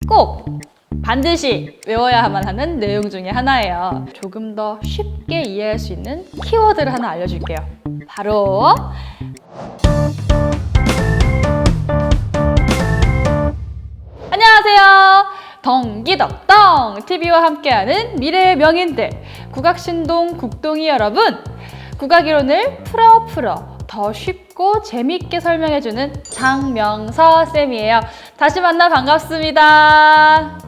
꼭 반드시 외워야만 하는 내용 중에 하나예요. 조금 더 쉽게 이해할 수 있는 키워드를 하나 알려줄게요. 바로 안녕하세요. 덩기덕덩 TV와 함께하는 미래의 명인들 국악신동 국동이 여러분, 국악이론을 풀어 더 쉽고 재밌게 설명해주는 장명서 쌤이에요. 다시 만나 반갑습니다.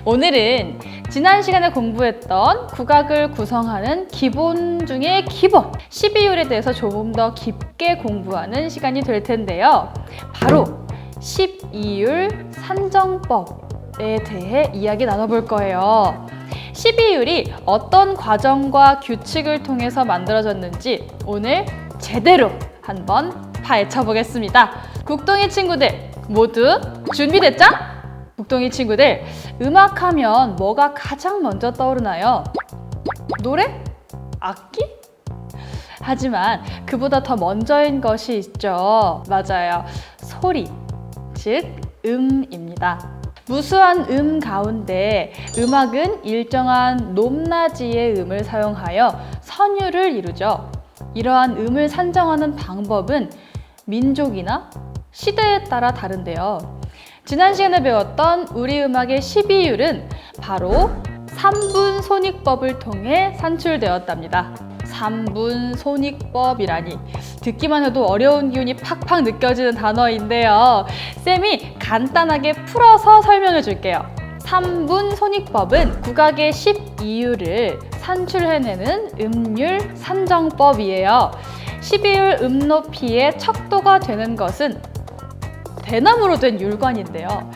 오늘은 지난 시간에 공부했던 국악을 구성하는 기본 중에 기본 12율에 대해서 조금 더 깊게 공부하는 시간이 될 텐데요. 바로 12율 산정법에 대해 이야기 나눠볼 거예요. 12율이 어떤 과정과 규칙을 통해서 만들어졌는지 오늘 제대로 한번 파헤쳐 보겠습니다. 국동이 친구들 모두 준비됐죠? 국동이 친구들, 음악하면 뭐가 가장 먼저 떠오르나요? 노래? 악기? 하지만 그보다 더 먼저인 것이 있죠. 맞아요. 소리, 즉 음입니다. 무수한 음 가운데 음악은 일정한 높낮이의 음을 사용하여 선율을 이루죠. 이러한 음을 산정하는 방법은 민족이나 시대에 따라 다른데요. 지난 시간에 배웠던 우리 음악의 12율은 바로 3분 손익법을 통해 산출되었답니다. 3분 손익법이라니 듣기만 해도 어려운 기운이 팍팍 느껴지는 단어인데요. 쌤이 간단하게 풀어서 설명해 줄게요. 3분 손익법은 국악의 12율을 산출해내는 음률 산정법이에요. 12율 음 높이의 척도가 되는 것은 대나무로 된 율관인데요.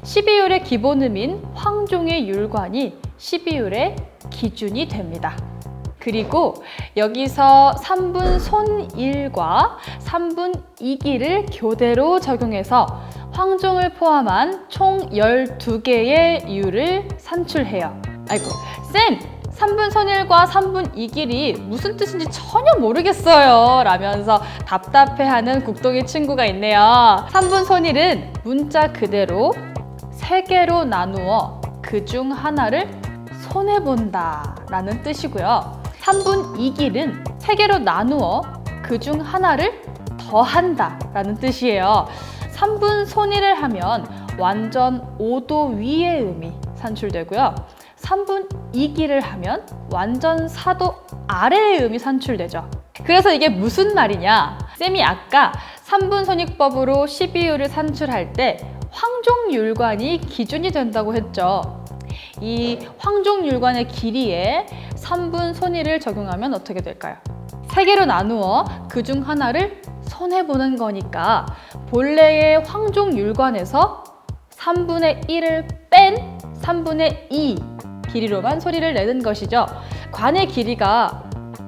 12율의 기본음인 황종의 율관이 12율의 기준이 됩니다. 그리고 여기서 3분 손1과 3분 2기를 교대로 적용해서 황종을 포함한 총 12개의 율을 산출해요. 아이고, 쌤! 3분 손1과 3분 2길이 무슨 뜻인지 전혀 모르겠어요 라면서 답답해하는 국동이 친구가 있네요. 3분 손1은 문자 그대로 3개로 나누어 그 중 하나를 손해본다 라는 뜻이고요. 3분 2길은 3개로 나누어 그 중 하나를 더한다 라는 뜻이에요. 3분 손1을 하면 완전 5도 위의 음이 산출되고요. 3분 2기를 하면 완전 4도 아래의 음이 산출되죠. 그래서 이게 무슨 말이냐? 쌤이 아까 3분 손익법으로 12율을 산출할 때 황종율관이 기준이 된다고 했죠. 이 황종율관의 길이에 3분 손1을 적용하면 어떻게 될까요? 3개로 나누어 그 중 하나를 손해보는 거니까 본래의 황종율관에서 3분의 1을 뺀 3분의 2 길이로만 소리를 내는 것이죠. 관의 길이가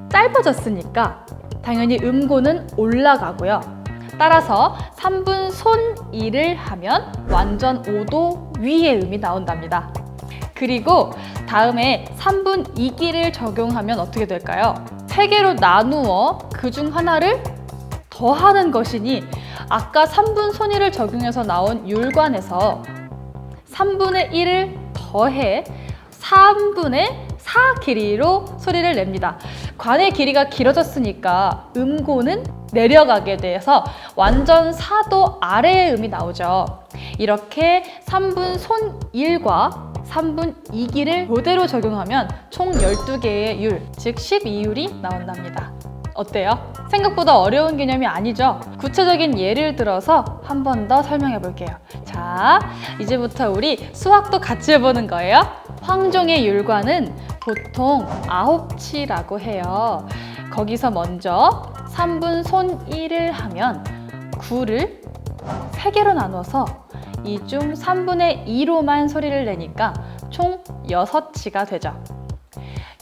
짧아졌으니까 당연히 음고는 올라가고요. 따라서 3분 손2를 하면 완전 5도 위의 음이 나온답니다. 그리고 다음에 3분 2기를 적용하면 어떻게 될까요? 3개로 나누어 그 중 하나를 더하는 것이니 아까 3분 손2를 적용해서 나온 율관에서 3분의 1을 더해 3분의 4 길이로 소리를 냅니다. 관의 길이가 길어졌으니까 음고는 내려가게 돼서 완전 4도 아래의 음이 나오죠. 이렇게 3분 손1과 3분 2기를 그대로 적용하면 총 12개의 율, 즉 12율이 나온답니다. 어때요? 생각보다 어려운 개념이 아니죠? 구체적인 예를 들어서 한 번 더 설명해 볼게요. 자, 이제부터 우리 수학도 같이 해보는 거예요. 황종의 율관은 보통 9치라고 해요. 거기서 먼저 3분 손1을 하면 9를 3개로 나눠서 이 중 3분의 2로만 소리를 내니까 총 6치가 되죠.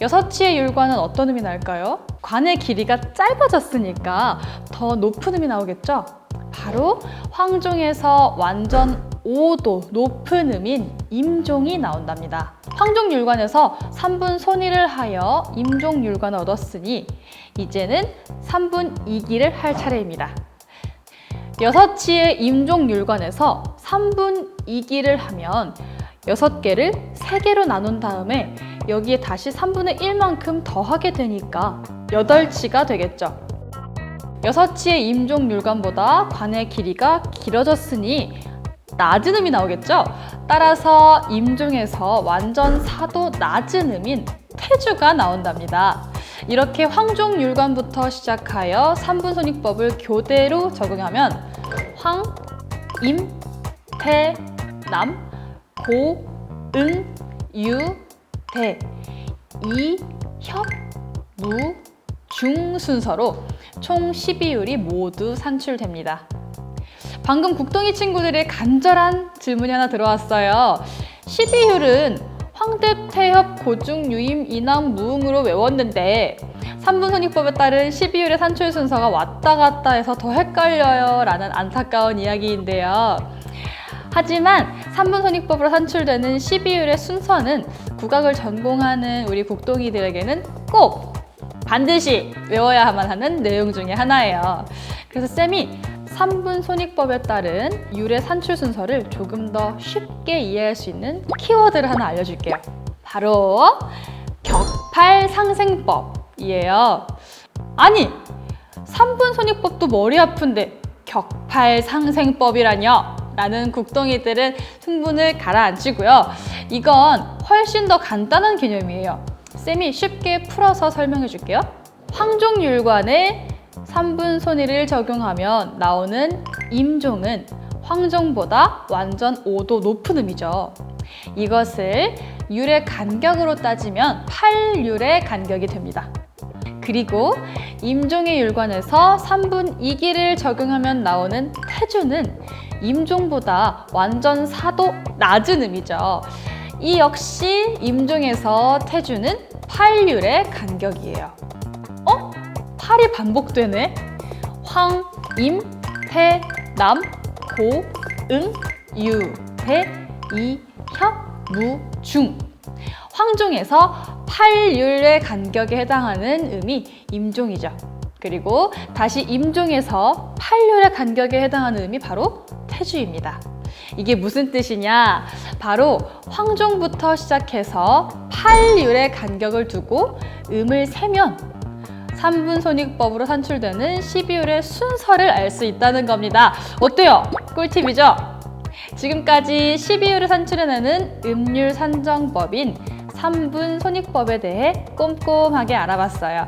6치의 율관은 어떤 음이 날까요? 관의 길이가 짧아졌으니까 더 높은 음이 나오겠죠? 바로 황종에서 완전 5도 높은 음인 임종이 나온답니다. 황종율관에서 3분 손1을 하여 임종율관을 얻었으니 이제는 3분 2기를 할 차례입니다. 6치의 임종율관에서 3분 2기를 하면 6개를 3개로 나눈 다음에 여기에 다시 3분의 1만큼 더하게 되니까 8치가 되겠죠. 6치의 임종률관보다 관의 길이가 길어졌으니 낮은 음이 나오겠죠. 따라서 임종에서 완전 사도 낮은 음인 태주가 나온답니다. 이렇게 황종률관부터 시작하여 3분손익법을 교대로 적용하면 황, 임, 태, 남, 고, 응, 유, 대, 이, 협, 무, 중 순서로 총 12율이 모두 산출됩니다. 방금 국동이 친구들의 간절한 질문이 하나 들어왔어요. 12율은 황대, 태협, 고중, 유임, 이남, 무응으로 외웠는데 3분손익법에 따른 12율의 산출 순서가 왔다 갔다 해서 더 헷갈려요 라는 안타까운 이야기인데요. 하지만 3분손익법으로 산출되는 12율의 순서는 국악을 전공하는 우리 국동이들에게는 꼭 반드시 외워야만 하는 내용 중에 하나예요. 그래서 쌤이 3분손익법에 따른 율의 산출 순서를 조금 더 쉽게 이해할 수 있는 키워드를 하나 알려줄게요. 바로 격팔상생법이에요. 아니, 3분손익법도 머리 아픈데 격팔상생법이라뇨? 라는 국동이들은 흥분을 가라앉히고요. 이건 훨씬 더 간단한 개념이에요. 쌤이 쉽게 풀어서 설명해 줄게요. 황종률관에 3분손이를 적용하면 나오는 임종은 황종보다 완전 5도 높은 음이죠. 이것을 율의 간격으로 따지면 8율의 간격이 됩니다. 그리고 임종의 율관에서 3분 2기를 적용하면 나오는 태주는 임종보다 완전 4도 낮은 음이죠. 이 역시 임종에서 태주는 8율의 간격이에요. 8이 반복되네? 황, 임, 태, 남, 고, 응, 유, 대, 이, 협, 무, 중. 황종에서 8율의 간격에 해당하는 음이 임종이죠. 그리고 다시 임종에서 8율의 간격에 해당하는 음이 바로 태주입니다. 이게 무슨 뜻이냐? 바로 황종부터 시작해서 8율의 간격을 두고 음을 세면 3분손익법으로 산출되는 12율의 순서를 알 수 있다는 겁니다. 어때요? 꿀팁이죠? 지금까지 12율을 산출해내는 음률 산정법인 3분손익법에 대해 꼼꼼하게 알아봤어요.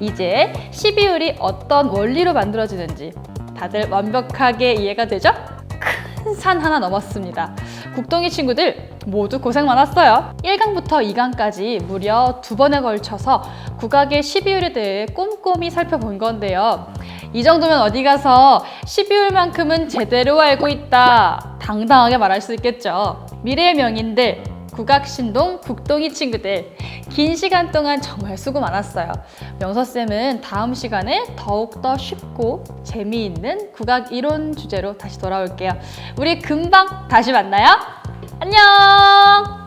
이제 12율이 어떤 원리로 만들어지는지 다들 완벽하게 이해가 되죠? 큰 산 하나 넘었습니다. 국동이 친구들 모두 고생 많았어요. 1강부터 2강까지 무려 2번에 걸쳐서 국악의 12율에 대해 꼼꼼히 살펴본 건데요. 이 정도면 어디 가서 12율만큼은 제대로 알고 있다 당당하게 말할 수 있겠죠. 미래의 명인들, 국악신동 국동이 친구들, 긴 시간 동안 정말 수고 많았어요. 명서쌤은 다음 시간에 더욱더 쉽고 재미있는 국악 이론 주제로 다시 돌아올게요. 우리 금방 다시 만나요. 안녕!